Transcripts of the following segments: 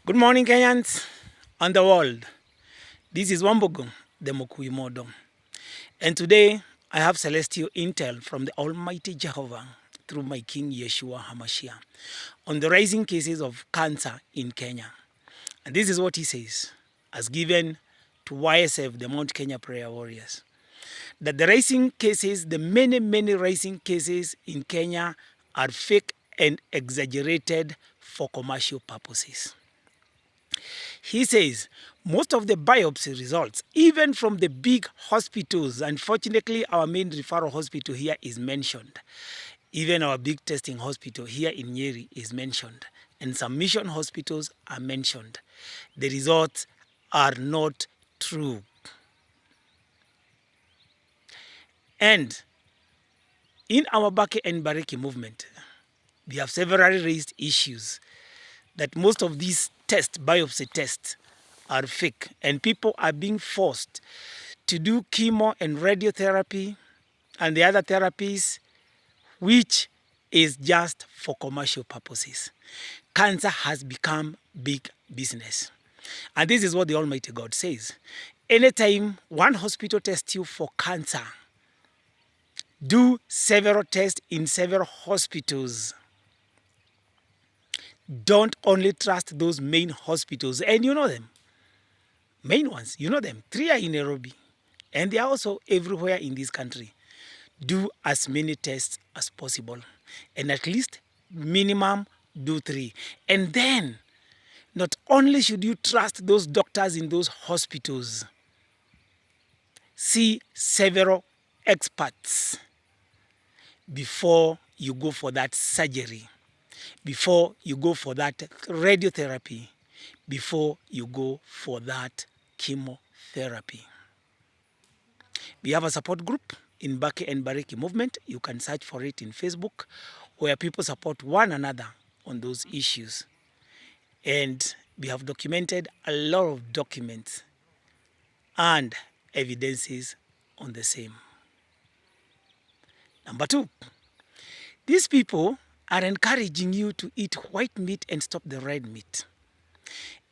Good morning, Kenyans and the world. This is Wambugu, the Mukui Mondo. And today I have celestial intel from the Almighty Jehovah through my King Yeshua HaMashiach on the rising cases of cancer in Kenya. And this is what he says, as given to YSF, the Mount Kenya Prayer Warriors, that the rising cases, the many rising cases in Kenya are fake and exaggerated for commercial purposes. He says most of the biopsy results, even from the big hospitals, unfortunately our main referral hospital here is mentioned. Even our big testing hospital here in Nyeri is mentioned. And some mission hospitals are mentioned. The results are not true. And in our Bake and Bareki movement, we have severally raised issues that most of these biopsy tests, are fake, and people are being forced to do chemo and radiotherapy and the other therapies, which is just for commercial purposes. Cancer has become big business. And this is what the Almighty God says. Anytime one hospital tests you for cancer, do several tests in several hospitals. Don't only trust those main hospitals, and you know them. Main ones, you know them. 3 are in Nairobi, and they are also everywhere in this country. Do as many tests as possible, and at least minimum do 3. And then, not only should you trust those doctors in those hospitals, see several experts before you go for that surgery, before you go for that radiotherapy, before you go for that chemotherapy. We have a support group in Bake and Bareki movement. You can search for it in Facebook, where people support one another on those issues. And we have documented a lot of documents and evidences on the same. Number 2, these people are encouraging you to eat white meat and stop the red meat.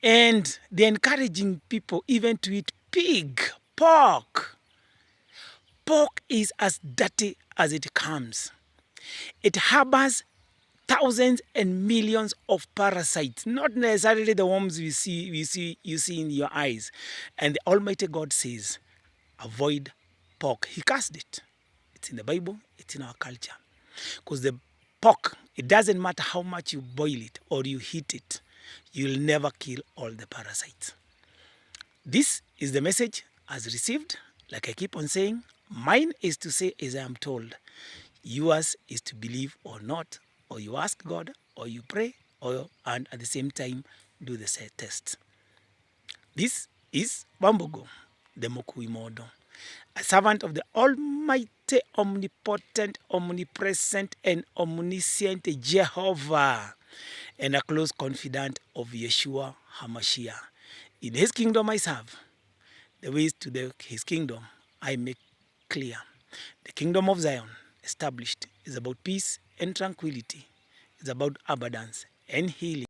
And they're encouraging people even to eat pig, pork. Pork is as dirty as it comes. It harbors thousands and millions of parasites, not necessarily the worms you see in your eyes. And the Almighty God says, avoid pork. He cursed it. It's in the Bible, it's in our culture. Because the pork, it doesn't matter how much you boil it or you heat it, you'll never kill all the parasites. This is the message as received. Like I keep on saying, mine is to say as I am told. Yours is to believe or not, or you ask God, or you pray, and at the same time do the test. This is Wambugu, the Mukui Mondo, a servant of the Almighty, omnipotent, omnipresent, and omniscient Jehovah, and a close confidant of Yeshua HaMashiach. In his kingdom I serve. The ways to his kingdom I make clear. The kingdom of Zion, established, is about peace and tranquility. It's about abundance and healing.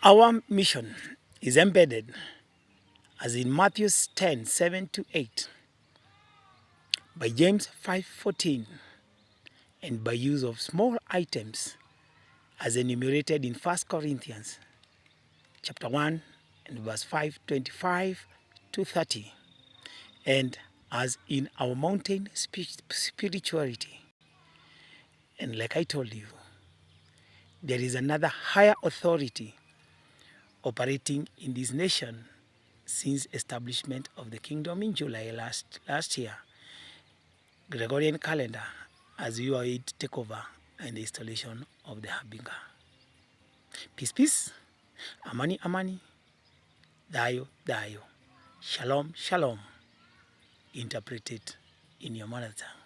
Our mission is embedded as in Matthew 10:7-8, by James 5:14, and by use of small items as enumerated in 1 Corinthians chapter 1 and verse 5:25-30, and as in our mountain spirituality. And like I told you, there is another higher authority operating in this nation since establishment of the kingdom in July last year, Gregorian calendar, as we were to take over and the installation of the Habinga. Peace, peace, amani, amani, dayo, dayo, shalom, shalom, interpreted in your mother tongue.